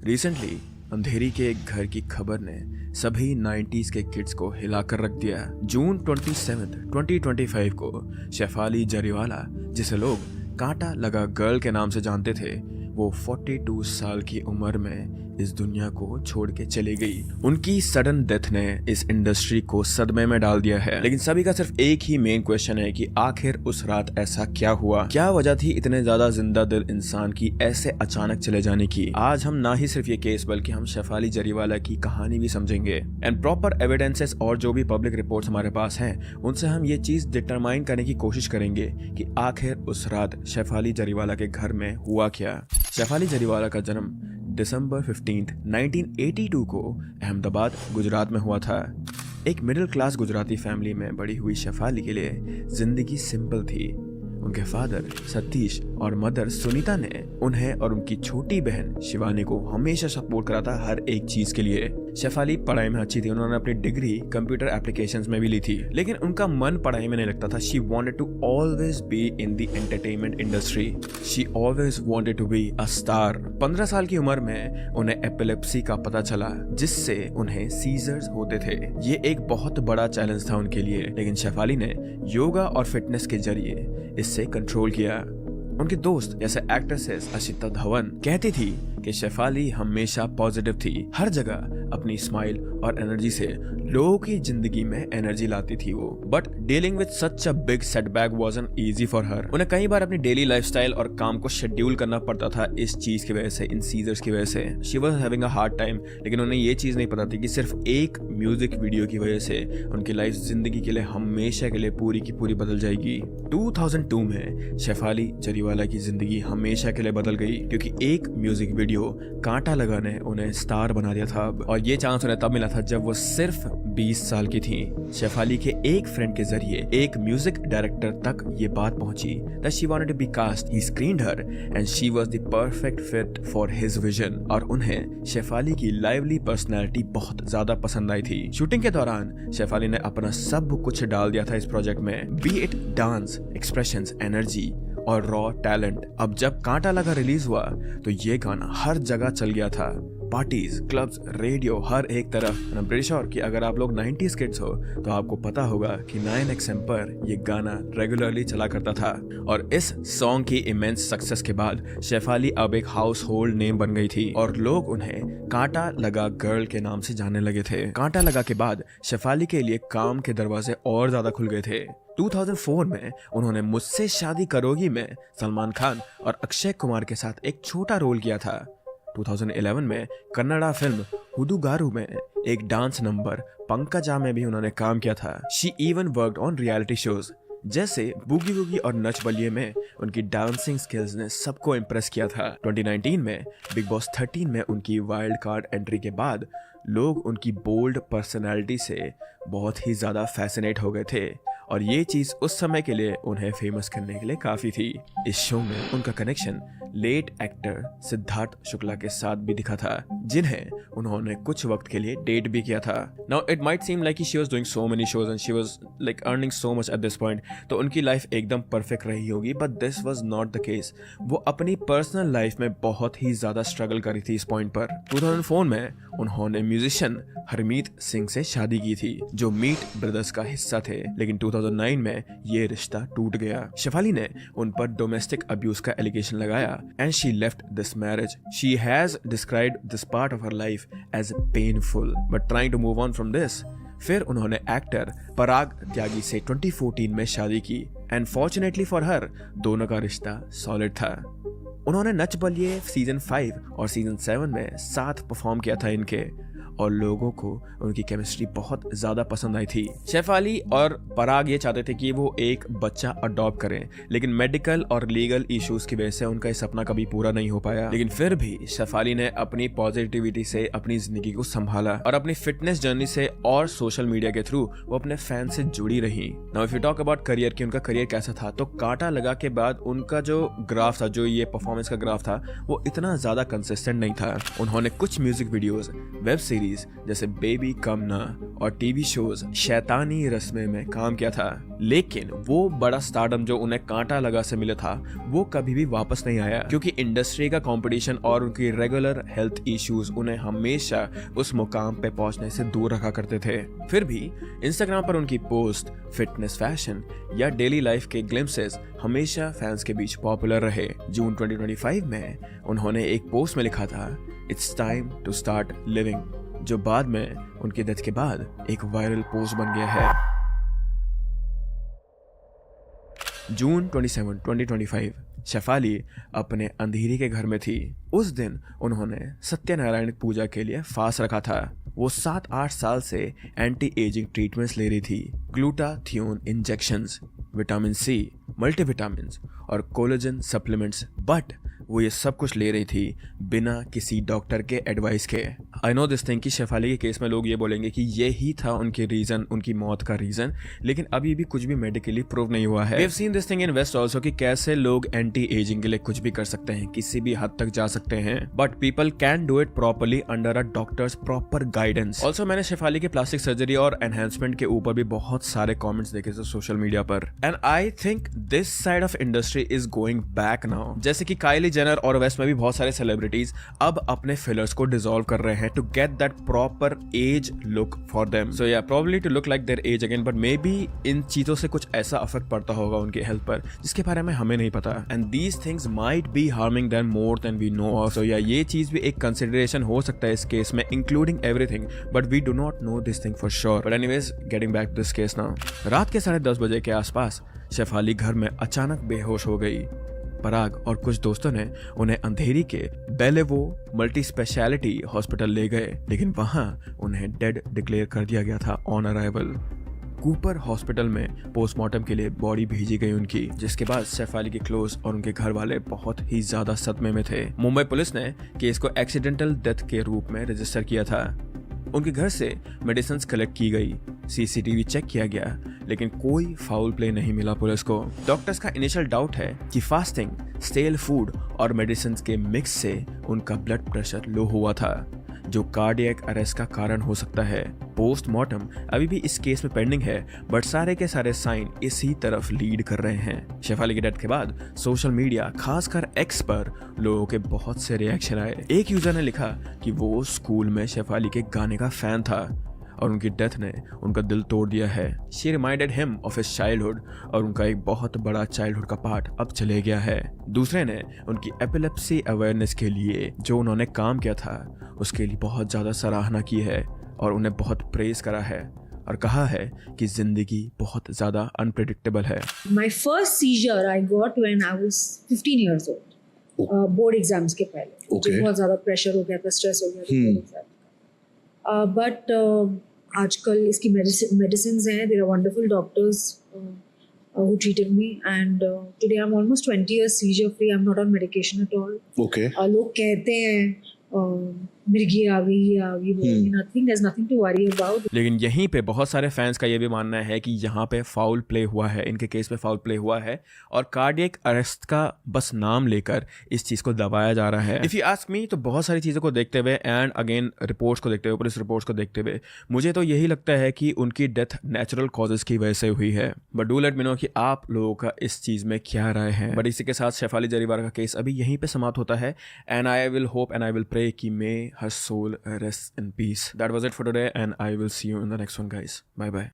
Recently अंधेरी के एक घर की खबर ने सभी 90s के किड्स को हिलाकर रख दिया। जून 27, 2025 को शेफाली जरीवाला, जिसे लोग कांटा लगा गर्ल के नाम से जानते थे, वो 42 साल की उम्र में इस दुनिया को छोड़ के चली गई। उनकी सडन डेथ ने इस इंडस्ट्री को सदमे में डाल दिया है। लेकिन सभी का सिर्फ एक ही मेन क्वेश्चन है कि आखिर उस रात ऐसा क्या हुआ, क्या वजह थी इतने ज्यादा जिंदा दिल इंसान की ऐसे अचानक चले जाने की। आज हम ना ही सिर्फ ये केस बल्कि हम शेफाली जरीवाला की कहानी भी समझेंगे एंड प्रॉपर एविडेंसेस और जो भी पब्लिक रिपोर्ट्स हमारे पास हैं उनसे हम ये चीज डिटरमाइन करने की कोशिश करेंगे कि आखिर उस रात शेफाली जरीवाला के घर में हुआ क्या। शेफाली जरीवाला का जन्म दिसंबर 15, 1982 को अहमदाबाद, गुजरात में हुआ था। एक मिडिल क्लास गुजराती फैमिली में बड़ी हुई शेफाली के लिए जिंदगी सिंपल थी। उनके फादर सतीश और मदर सुनीता ने उन्हें और उनकी छोटी बहन शिवानी को हमेशा सपोर्ट करा था हर एक चीज के लिए। शेफाली पढ़ाई में अच्छी थी, उन्होंने अपनी डिग्री कंप्यूटर एप्लीकेशंस में भी ली थी, लेकिन उनका मन पढ़ाई में नहीं लगता था। She wanted to always be in the entertainment industry. She always wanted to be a star. 15 साल की उम्र में उन्हें एपिलेप्सी का पता चला, जिससे उन्हें सीजर्स होते थे। ये एक बहुत बड़ा चैलेंज था उनके लिए, लेकिन शेफाली ने योगा और फिटनेस के जरिए इससे कंट्रोल किया। उनके दोस्त जैसे एक्ट्रेसेस अशिता धवन कहती थी कि शेफाली हमेशा पॉजिटिव थी, हर जगह अपनी स्माइल और एनर्जी से लोगों की जिंदगी में एनर्जी लाती थी वो। But dealing with such a big setback wasn't easy for her. उन्हें कई बार अपनी डेली लाइफस्टाइल और काम को शेड्यूल करना पड़ता था इस चीज की वजह से, इन सीजर्स की वजह से। She was having a hard time, लेकिन उन्हें ये चीज नहीं पता थी कि सिर्फ एक म्यूजिक वीडियो की वजह से उनकी लाइफ जिंदगी के लिए हमेशा के लिए पूरी की पूरी बदल जाएगी। 2002 में शेफाली जरीवाला की जिंदगी हमेशा के लिए बदल गई, क्योंकि एक म्यूजिक वीडियो कांटा लगा ने उन्हें स्टार बना दिया था। और ये चांस उन्हें तब मिला था जब वो सिर्फ 20 साल की थी। शेफाली के एक फ्रेंड के जरिए एक म्यूजिक डायरेक्टर तक ये बात पहुंची that she wanted to be cast. He screened her and she was the perfect fit for his vision. और उन्हें शेफाली की लाइवली पर्सनैलिटी बहुत ज्यादा पसंद आई थी। शूटिंग के दौरान शेफाली ने अपना सब कुछ डाल दिया था इस प्रोजेक्ट में, B it dance, expressions, energy और रॉ टैलेंट। अब जब कांटा लगा रिलीज हुआ तो ये गाना हर जगह चल गया था, पार्टीज, क्लब्स, रेडियो, हर एक तरफ। आई एम प्रीटी श्योर कि अगर आप लोग 90s किड्स हो तो आपको पता होगा कि 9XM पर ये गाना रेगुलरली चला करता था। और इस सॉन्ग की इमेंस सक्सेस के बाद शेफाली अब एक हाउस होल्ड नेम बन गई थी और लोग उन्हें कांटा लगा गर्ल के नाम से जानने लगे थे। कांटा लगा के बाद शेफाली के लिए काम के दरवाजे और ज्यादा खुल गए थे। 2004 में उन्होंने मुझसे शादी करोगी में सलमान खान और अक्षय कुमार के साथ एक छोटा रोल किया था। 2011 में कन्नड़ा फिल्म हुदुगारू में एक डांस नंबर पंकजा में भी उन्होंने काम किया था। She even worked on reality shows जैसे बूगी वूगी और नच बलिए में उनकी डांसिंग स्किल्स ने सबको इम्प्रेस किया था। 2019 में बिग बॉस 13 में उनकी वाइल्ड कार्ड एंट्री के बाद लोग उनकी बोल्ड पर्सनैलिटी से बहुत ही ज्यादा फैसिनेट हो गए थे और ये चीज उस समय के लिए उन्हें फेमस करने के लिए काफी थी। इस शो में उनका connection late actor Siddharth Shukla के साथ भी दिखा था, जिन्हें उन्होंने कुछ वक्त के लिए डेट भी किया था। Now it might seem like she was doing so many shows and she was like earning so much at this point, तो उनकी लाइफ एकदम परफेक्ट रही होगी, but this was not the case. वो अपनी पर्सनल लाइफ में बहुत ही ज्यादा स्ट्रगल करी थी इस पॉइंट पर। 2004 में उन्होंने म्यूजिशियन हरमीत सिंह से शादी की थी, जो मीट ब्रदर्स का हिस्सा थे, लेकिन 2009 में ये रिश्ता टूट गया। शेफाली ने उन पर डोमेस्टिक अब्यूज का एलिगेशन लगाया and she left this marriage. She has described this part of her life as painful, but trying to move on from this. फिर उन्होंने एक्टर पराग त्यागी से 2014 में शादी की and fortunately for her दोनों का रिश्ता सॉलिड था। उन्होंने नच बलिए सीजन 5 और सीजन 7 में साथ परफॉर्म किया था इनके, और लोगों को उनकी केमिस्ट्री बहुत ज्यादा पसंद आई थी। शेफाली और पराग ये चाहते थे कि वो एक बच्चा अडॉप्ट करें, लेकिन मेडिकल और लीगल इश्यूज की वजह से उनका ये सपना कभी पूरा नहीं हो पाया। लेकिन फिर भी शेफाली ने अपनी पॉजिटिविटी से अपनी जिंदगी को संभाला और अपनी फिटनेस जर्नी से और सोशल मीडिया के थ्रू वो अपने फैन से जुड़ी रही। Now if you talk about career की उनका करियर कैसा था, तो कांटा लगा के बाद उनका जो ग्राफ था, जो ये परफॉर्मेंस का ग्राफ था, वो इतना ज्यादा कंसिस्टेंट नहीं था। उन्होंने कुछ music videos, web series series जैसे बेबी कम ना और टीवी शोज शैतानी रस्में में काम किया था, लेकिन वो बड़ा स्टारडम जो उन्हें कांटा लगा से मिला था वो कभी भी वापस नहीं आया, क्योंकि इंडस्ट्री का कंपटीशन और उनकी रेगुलर हेल्थ इश्यूज उन्हें हमेशा उस मुकाम पे पहुंचने से दूर रखा करते थे। फिर भी इंस्टाग्राम पर उनकी पोस्ट, फिटनेस, फैशन या डेली लाइफ के ग्लिम्पसेस हमेशा फैंस के बीच पॉपुलर रहे। जून 2025 में उन्होंने एक पोस्ट में लिखा था, it's time to start living, जो बाद में उनकी डेथ के बाद एक वायरल पोस्ट बन गया है। जून 27, 2025 शेफाली अपने अंधेरी के घर में थी। उस दिन उन्होंने सत्यनारायण पूजा के लिए फास्ट रखा था। वो 7-8 साल से एंटी एजिंग ट्रीटमेंट्स ले रही थी, glutathione injections, vitamin C, multivitamin और कोलेजन सप्लीमेंट्स, बट वो ये सब कुछ ले रही थी बिना किसी डॉक्टर के एडवाइस के। आई नो दिस थिंग कि शेफाली के केस में लोग ये बोलेंगे कि ये ही था उनके रीजन, उनकी मौत का रीजन, लेकिन अभी भी कुछ भी मेडिकली प्रूव नहीं हुआ है। We have seen this thing in west also कि कैसे लोग एंटी एजिंग के लिए कुछ भी कर सकते हैं, किसी भी हद तक जा सकते हैं, but people can do it properly under a doctor's proper guidance. Also मैंने शेफाली की प्लास्टिक सर्जरी और एनहेंसमेंट के ऊपर भी बहुत सारे कॉमेंट्स देखे थे सोशल मीडिया पर, and I think this side of industry is going back now. जैसे कि काइली जेनर और वेस्ट में भी बहुत सारे सेलिब्रिटीज अब अपने फिलर्स को डिसॉल्व कर रहे हैं to get that proper age look for them. So yeah probably to look like their age again, but maybe इन चीजों से कुछ ऐसा इफेक्ट पड़ता होगा उनकी हेल्थ पर जिसके बारे में हमें नहीं पता, and these things might be harming them more than we know of. So yeah ये चीज भी एक कंसिडरेशन हो सकता है इस केस में, including everything, but we do not know this thing for sure. But anyways, getting back to this case now, रात के 10:30 बजे के आसपास शेफाली घर में अचानक बेहोश हो गई। पराग और कुछ दोस्तों ने उन्हें अंधेरी के बेलेवो मल्टी स्पेशलिटी हॉस्पिटल ले गए, लेकिन वहां उन्हें डेड डिक्लेयर कर दिया गया था ऑन अराइवल। कूपर हॉस्पिटल में पोस्टमार्टम के लिए बॉडी भेजी गई उनकी, जिसके बाद शेफाली के क्लोज और उनके घर वाले बहुत ही ज्यादा सदमे में थे। मुंबई पुलिस ने केस को एक्सीडेंटल डेथ के रूप में रजिस्टर किया था। उनके घर से मेडिसिन कलेक्ट की गई, सीसीटीवी चेक किया गया, लेकिन कोई फाउल प्ले नहीं मिला पुलिस को। डॉक्टर्स का इनिशियल डाउट है कि फास्टिंग, स्टेल फूड और मेडिसिन के मिक्स से उनका ब्लड प्रेशर लो हुआ था, जो कार्डियक अरेस्ट का कारण हो सकता है। पोस्टमार्टम अभी भी इस केस में पेंडिंग है, बट सारे के सारे साइन इसी तरफ लीड कर रहे हैं। शेफाली की डेथ के बाद सोशल मीडिया, खासकर एक्स पर लोगों के बहुत से रिएक्शन आए। एक यूजर ने लिखा कि वो स्कूल में शेफाली के गाने का फैन था और उनकी डेथ ने उनका दिल तोड़ दिया है। She reminded him of his childhood और उनका एक बहुत बड़ा चाइल्डहुड का पार्ट अब चले गया है। दूसरे ने उनकी एपिलेप्सी अवेयरनेस के लिए जो उन्होंने काम किया था उसके लिए बहुत ज़्यादा सराहना की है और उन्हें बहुत प्रेज करा है और कहा है कि जिंदगी बहुत ज़्यादा अनप्रेडिक्टेबल है। My first seizure I got when I was 15 years old. Board exams के पहले मुझे बहुत ज़्यादा प्रेशर हो गया था, स्ट्रेस हो गया था बोर्ड एग्जाम का। बट आजकल इसकी मेडिसिन हैं, there are wonderful doctors who treated me, and today I'm almost 20 years seizure free. I'm not on medication at all. Okay. लोग कहते हैं मिर्गी आ गई, nothing, there's nothing to worry about. लेकिन यहीं पे बहुत सारे फैंस का ये भी मानना है कि यहाँ पे फाउल प्ले हुआ है, इनके केस में फाउल प्ले हुआ है और कार्डियक अरेस्ट का बस नाम लेकर इस चीज़ को दबाया जा रहा है। इफ़ यू आस्क मी, तो बहुत सारी चीज़ों को देखते हुए एंड अगेन रिपोर्ट्स को देखते हुए, पुलिस रिपोर्ट्स को देखते हुए, मुझे तो यही लगता है कि उनकी डेथ नेचुरल कॉजेज़ की वजह से हुई है। But do let me know कि आप लोगों का इस चीज़ में क्या राय है। बट इसी के साथ शेफाली जरीवाला का केस अभी यहीं पर समाप्त होता है, and I will hope and I will pray कि may her soul rest in peace. That was it for today, and I will see you in the next one, guys. Bye bye.